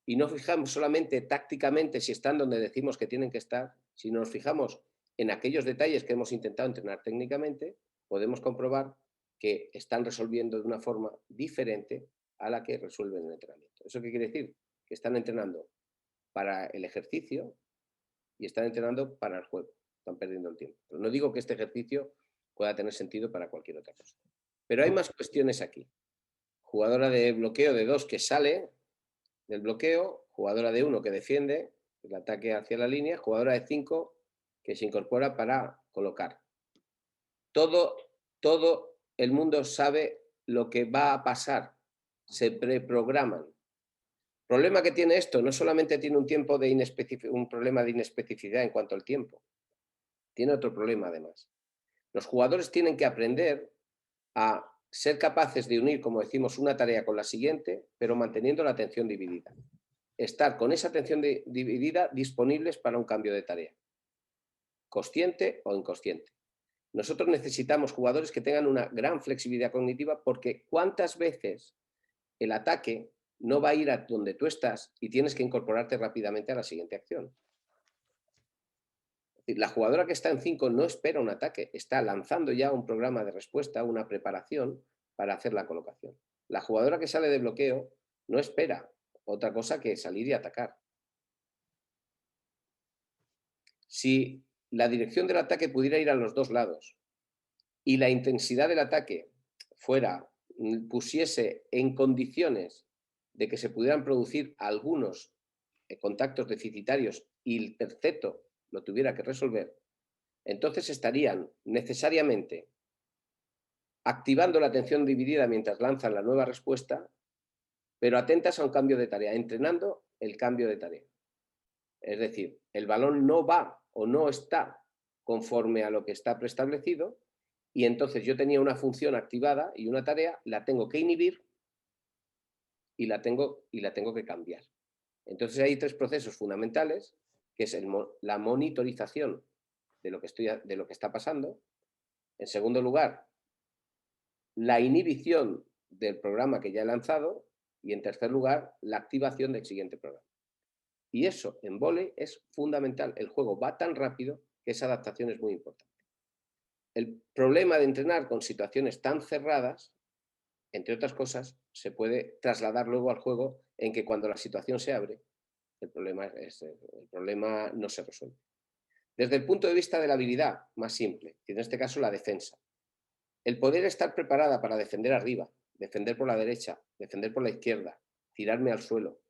y no fijamos solamente tácticamente si están donde decimos que tienen que estar, si nos fijamos en aquellos detalles que hemos intentado entrenar técnicamente, podemos comprobar que están resolviendo de una forma diferente a la que resuelven en el entrenamiento. ¿Eso qué quiere decir? Que están entrenando para el ejercicio y están entrenando para el juego. Están perdiendo el tiempo. Pero no digo que este ejercicio pueda tener sentido para cualquier otra cosa. Pero hay más cuestiones aquí. Jugadora de bloqueo de 2 que sale del bloqueo, jugadora de 1 que defiende el ataque hacia la línea, jugadora de 5 que se incorpora para colocar. Todo el mundo sabe lo que va a pasar. Se preprograman. El problema que tiene esto no solamente tiene un problema de inespecificidad en cuanto al tiempo, tiene otro problema además. Los jugadores tienen que aprender a ser capaces de unir, como decimos, una tarea con la siguiente, pero manteniendo la atención dividida. Estar con esa atención dividida disponibles para un cambio de tarea, consciente o inconsciente. Nosotros necesitamos jugadores que tengan una gran flexibilidad cognitiva porque ¿cuántas veces el ataque no va a ir a donde tú estás y tienes que incorporarte rápidamente a la siguiente acción? La jugadora que está en 5 no espera un ataque, está lanzando ya un programa de respuesta, una preparación para hacer la colocación. La jugadora que sale de bloqueo no espera otra cosa que salir y atacar. Si la dirección del ataque pudiera ir a los dos lados y la intensidad del ataque pusiese en condiciones de que se pudieran producir algunos contactos deficitarios y el terceto lo tuviera que resolver, entonces estarían necesariamente activando la atención dividida mientras lanzan la nueva respuesta, pero atentas a un cambio de tarea, entrenando el cambio de tarea. Es decir, el balón no va o no está conforme a lo que está preestablecido y entonces yo tenía una función activada y una tarea, la tengo que inhibir y la tengo que cambiar. Entonces hay tres procesos fundamentales, que es la monitorización de lo que está pasando. En segundo lugar, la inhibición del programa que ya he lanzado. Y en tercer lugar, la activación del siguiente programa. Y eso en vóley es fundamental. El juego va tan rápido que esa adaptación es muy importante. El problema de entrenar con situaciones tan cerradas, entre otras cosas, se puede trasladar luego al juego en que cuando la situación se abre, el problema no se resuelve. Desde el punto de vista de la habilidad, más simple, y en este caso la defensa. El poder estar preparada para defender arriba, defender por la derecha, defender por la izquierda, tirarme al suelo,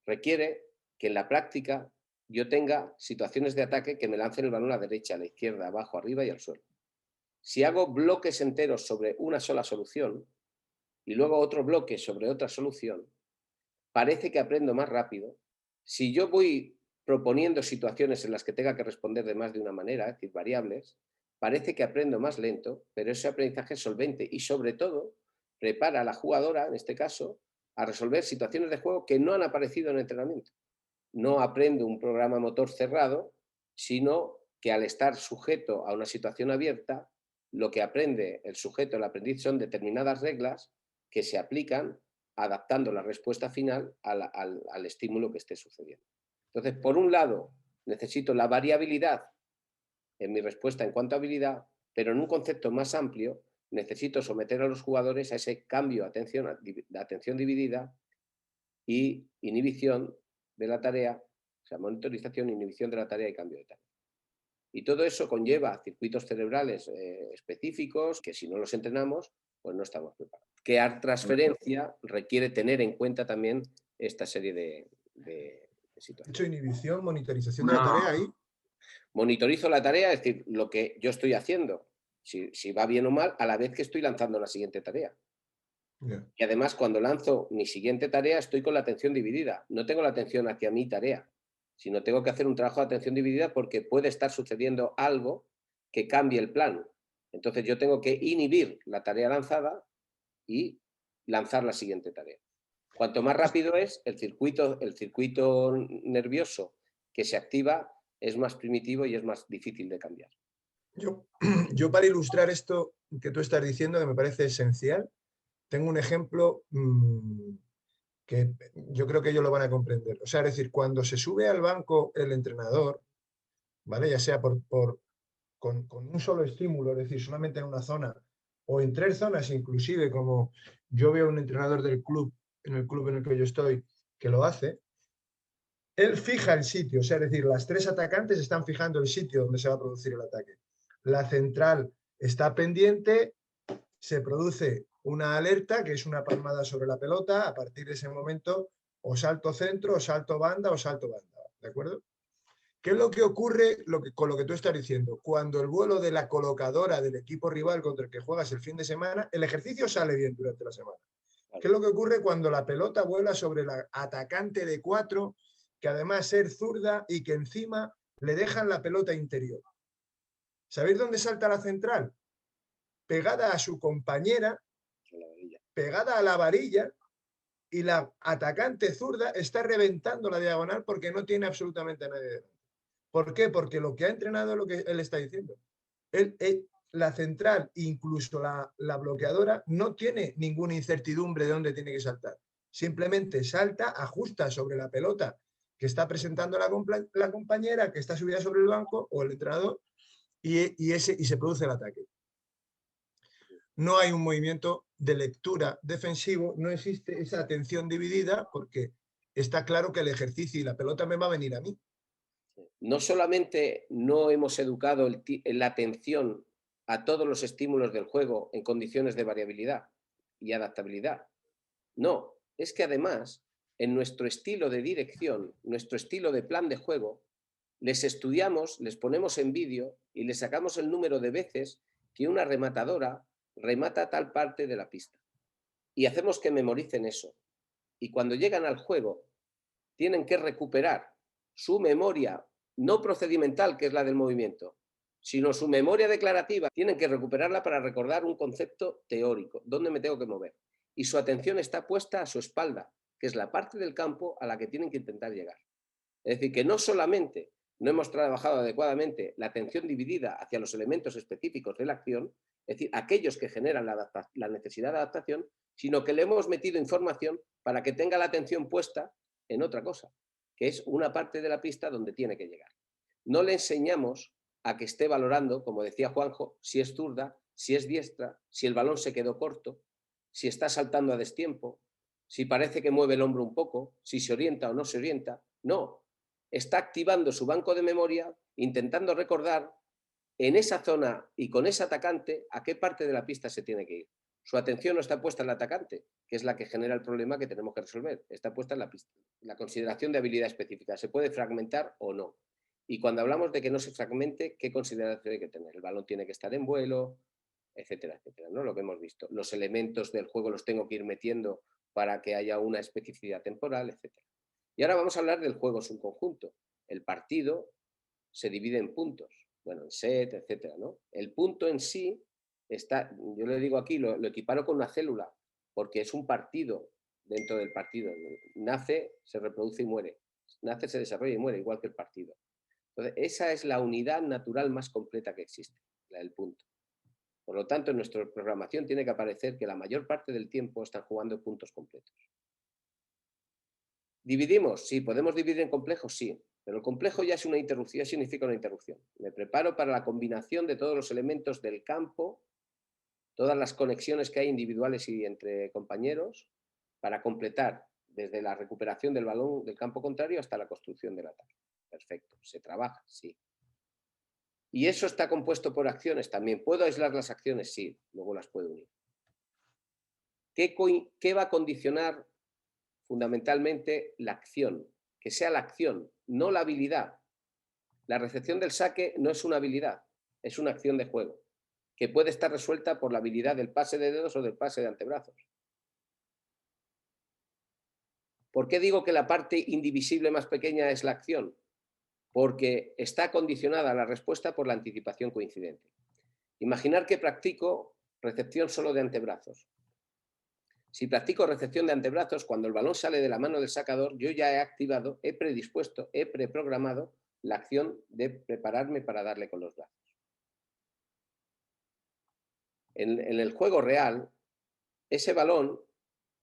requiere que en la práctica yo tenga situaciones de ataque que me lancen el balón a la derecha, a la izquierda, abajo, arriba y al suelo. Si hago bloques enteros sobre una sola solución y luego otro bloque sobre otra solución, parece que aprendo más rápido. Si yo voy proponiendo situaciones en las que tenga que responder de más de una manera, es decir, variables, parece que aprendo más lento, pero ese aprendizaje es solvente y sobre todo prepara a la jugadora, en este caso, a resolver situaciones de juego que no han aparecido en el entrenamiento. No aprendo un programa motor cerrado, sino que al estar sujeto a una situación abierta, lo que aprende el sujeto, el aprendiz, son determinadas reglas que se aplican adaptando la respuesta final al estímulo que esté sucediendo. Entonces, por un lado, necesito la variabilidad en mi respuesta en cuanto a habilidad, pero en un concepto más amplio necesito someter a los jugadores a ese cambio de atención dividida y inhibición de la tarea, o sea, monitorización, inhibición de la tarea y cambio de tarea. Y todo eso conlleva circuitos cerebrales específicos que si no los entrenamos, pues no estamos preparados. Crear transferencia requiere tener en cuenta también esta serie de situaciones. ¿Hecho inhibición, monitorización de la tarea ahí? Monitorizo la tarea, es decir, lo que yo estoy haciendo, si va bien o mal, a la vez que estoy lanzando la siguiente tarea. Yeah. Y además, cuando lanzo mi siguiente tarea, estoy con la atención dividida. No tengo la atención hacia mi tarea, sino tengo que hacer un trabajo de atención dividida porque puede estar sucediendo algo que cambie el plan. Entonces, yo tengo que inhibir la tarea lanzada y lanzar la siguiente tarea. Cuanto más rápido es, el circuito nervioso que se activa es más primitivo y es más difícil de cambiar. Yo para ilustrar esto que tú estás diciendo, que me parece esencial, tengo un ejemplo que yo creo que ellos lo van a comprender. O sea, es decir, cuando se sube al banco el entrenador, ¿vale? Ya sea con un solo estímulo, es decir, solamente en una zona, o en 3 zonas inclusive, como yo veo un entrenador del club, en el club en el que yo estoy, que lo hace, él fija el sitio, o sea, es decir, las 3 atacantes están fijando el sitio donde se va a producir el ataque. La central está pendiente, se produce una alerta, que es una palmada sobre la pelota, a partir de ese momento, o salto centro, o salto banda, o salto banda, ¿de acuerdo? ¿Qué es lo que ocurre con lo que tú estás diciendo? Cuando el vuelo de la colocadora del equipo rival contra el que juegas el fin de semana, el ejercicio sale bien durante la semana. ¿Qué es lo que ocurre cuando la pelota vuela sobre la atacante de 4, que además es zurda y que encima le dejan la pelota interior? ¿Sabéis dónde salta la central? Pegada a su compañera, pegada a la varilla, y la atacante zurda está reventando la diagonal porque no tiene absolutamente a nadie delante. ¿Por qué? Porque lo que ha entrenado es lo que él está diciendo. La central, incluso la bloqueadora, no tiene ninguna incertidumbre de dónde tiene que saltar. Simplemente salta, ajusta sobre la pelota que está presentando la compañera, que está subida sobre el banco, o el entrenador, y se produce el ataque. no hay un movimiento de lectura defensivo, no existe esa atención dividida porque está claro que el ejercicio y la pelota me va a venir a mí. No solamente no hemos educado la atención a todos los estímulos del juego en condiciones de variabilidad y adaptabilidad. No, es que además en nuestro estilo de dirección, nuestro estilo de plan de juego, les estudiamos, les ponemos en vídeo y les sacamos el número de veces que una rematadora remata tal parte de la pista. Y hacemos que memoricen eso. Y cuando llegan al juego, tienen que recuperar su memoria no procedimental, que es la del movimiento, sino su memoria declarativa. Tienen que recuperarla para recordar un concepto teórico, dónde me tengo que mover. Y su atención está puesta a su espalda, que es la parte del campo a la que tienen que intentar llegar. Es decir, que no solamente no hemos trabajado adecuadamente la atención dividida hacia los elementos específicos de la acción, es decir, aquellos que generan la necesidad de adaptación, sino que le hemos metido información para que tenga la atención puesta en otra cosa, que es una parte de la pista donde tiene que llegar. No le enseñamos a que esté valorando, como decía Juanjo, si es zurda, si es diestra, si el balón se quedó corto, si está saltando a destiempo, si parece que mueve el hombro un poco, si se orienta o no se orienta. No, está activando su banco de memoria, intentando recordar en esa zona y con ese atacante a qué parte de la pista se tiene que ir. Su atención no está puesta en el atacante, que es la que genera el problema que tenemos que resolver. Está puesta en la pista. La consideración de habilidad específica. ¿Se puede fragmentar o no? Y cuando hablamos de que no se fragmente, ¿qué consideración hay que tener? El balón tiene que estar en vuelo, etcétera, etcétera, ¿no? Lo que hemos visto. Los elementos del juego los tengo que ir metiendo para que haya una especificidad temporal, etcétera. Y ahora vamos a hablar del juego subconjunto. El partido se divide en puntos, bueno, en set, etcétera, ¿no? El punto en sí está, yo le digo aquí, lo equiparo con una célula, porque es un partido dentro del partido. Nace, se reproduce y muere. Nace, se desarrolla y muere, igual que el partido. Entonces, esa es la unidad natural más completa que existe, la del punto. Por lo tanto, en nuestra programación tiene que aparecer que la mayor parte del tiempo están jugando puntos completos. ¿Dividimos? Sí. ¿Podemos dividir en complejos? Sí. Pero el complejo ya es una interrupción, ya significa una interrupción. Me preparo para la combinación de todos los elementos del campo, todas las conexiones que hay individuales y entre compañeros, para completar desde la recuperación del balón del campo contrario hasta la construcción del ataque. Perfecto. ¿Se trabaja? Sí. ¿Y eso está compuesto por acciones? También. ¿Puedo aislar las acciones? Sí. Luego las puedo unir. ¿Qué va a condicionar fundamentalmente la acción? Que sea la acción, no la habilidad. La recepción del saque no es una habilidad, es una acción de juego, que puede estar resuelta por la habilidad del pase de dedos o del pase de antebrazos. ¿Por qué digo que la parte indivisible más pequeña es la acción? Porque está condicionada la respuesta por la anticipación coincidente. Imaginar que practico recepción solo de antebrazos. Si practico recepción de antebrazos, cuando el balón sale de la mano del sacador, yo ya he activado, he predispuesto, he preprogramado la acción de prepararme para darle con los brazos. En el juego real, ese balón,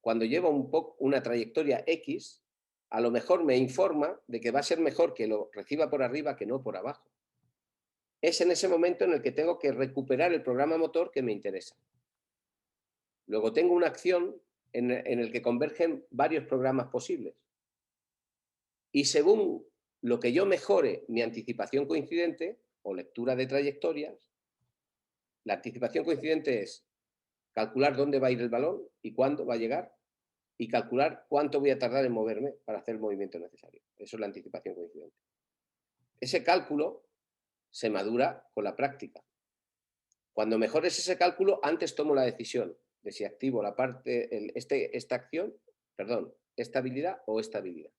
cuando lleva una trayectoria X, a lo mejor me informa de que va a ser mejor que lo reciba por arriba que no por abajo. Es en ese momento en el que tengo que recuperar el programa motor que me interesa. Luego tengo una acción en el que convergen varios programas posibles. Y según lo que yo mejore mi anticipación coincidente o lectura de trayectorias, la anticipación coincidente es calcular dónde va a ir el balón y cuándo va a llegar y calcular cuánto voy a tardar en moverme para hacer el movimiento necesario. Eso es la anticipación coincidente. Ese cálculo se madura con la práctica. Cuando mejores ese cálculo, antes tomo la decisión de si activo la parte, esta acción, perdón, esta habilidad o esta habilidad.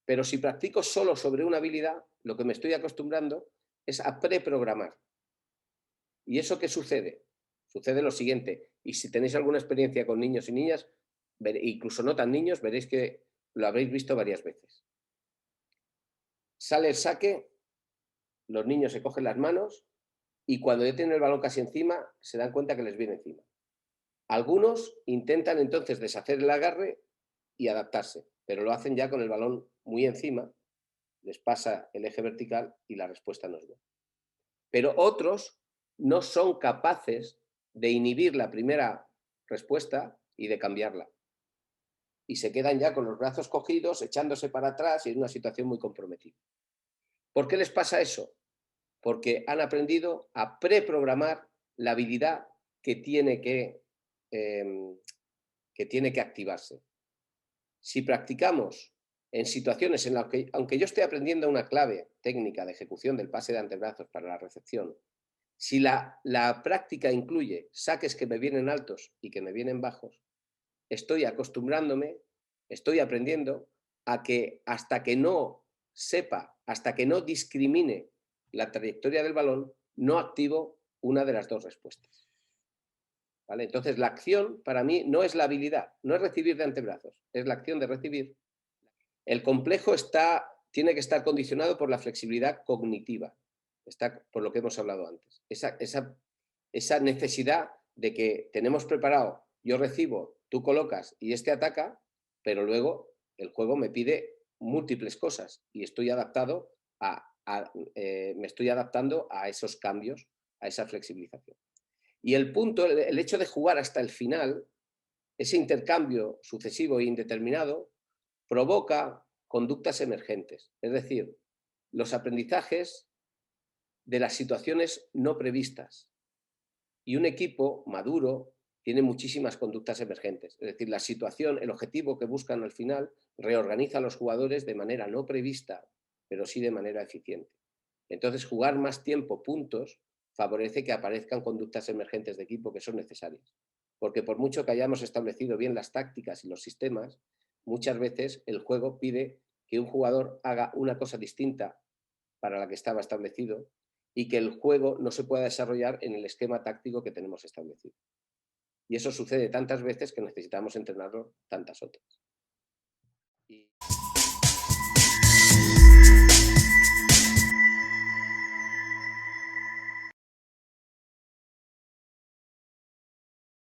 Pero si practico solo sobre una habilidad, lo que me estoy acostumbrando es a preprogramar. ¿Y eso qué sucede? Sucede lo siguiente, y si tenéis alguna experiencia con niños y niñas, incluso no tan niños, veréis que lo habréis visto varias veces. Sale el saque, los niños se cogen las manos y cuando ya tienen el balón casi encima, se dan cuenta que les viene encima. Algunos intentan entonces deshacer el agarre y adaptarse, pero lo hacen ya con el balón muy encima, les pasa el eje vertical y la respuesta no es buena. Pero otros no son capaces de inhibir la primera respuesta y de cambiarla. Y se quedan ya con los brazos cogidos, echándose para atrás y en una situación muy comprometida. ¿Por qué les pasa eso? Porque han aprendido a preprogramar la habilidad que tiene que activarse. Si practicamos en situaciones en las que, aunque yo esté aprendiendo una clave técnica de ejecución del pase de antebrazos para la recepción, si la práctica incluye saques que me vienen altos y que me vienen bajos, estoy acostumbrándome, estoy aprendiendo a que hasta que no sepa, hasta que no discrimine la trayectoria del balón, no activo una de las dos respuestas. ¿Vale? Entonces, la acción para mí no es la habilidad, no es recibir de antebrazos, es la acción de recibir. El complejo tiene que estar condicionado por la flexibilidad cognitiva, está por lo que hemos hablado antes. Esa necesidad de que tenemos preparado, yo recibo, tú colocas y este ataca, pero luego el juego me pide múltiples cosas y estoy adaptado me estoy adaptando a esos cambios, a esa flexibilización. Y el hecho de jugar hasta el final, ese intercambio sucesivo e indeterminado, provoca conductas emergentes, es decir, los aprendizajes de las situaciones no previstas. Y un equipo maduro tiene muchísimas conductas emergentes, es decir, la situación, el objetivo que buscan al final, reorganiza a los jugadores de manera no prevista, pero sí de manera eficiente. Entonces, jugar más tiempo puntos favorece que aparezcan conductas emergentes de equipo que son necesarias. Porque por mucho que hayamos establecido bien las tácticas y los sistemas, muchas veces el juego pide que un jugador haga una cosa distinta para la que estaba establecido y que el juego no se pueda desarrollar en el esquema táctico que tenemos establecido. Y eso sucede tantas veces que necesitamos entrenarlo tantas otras.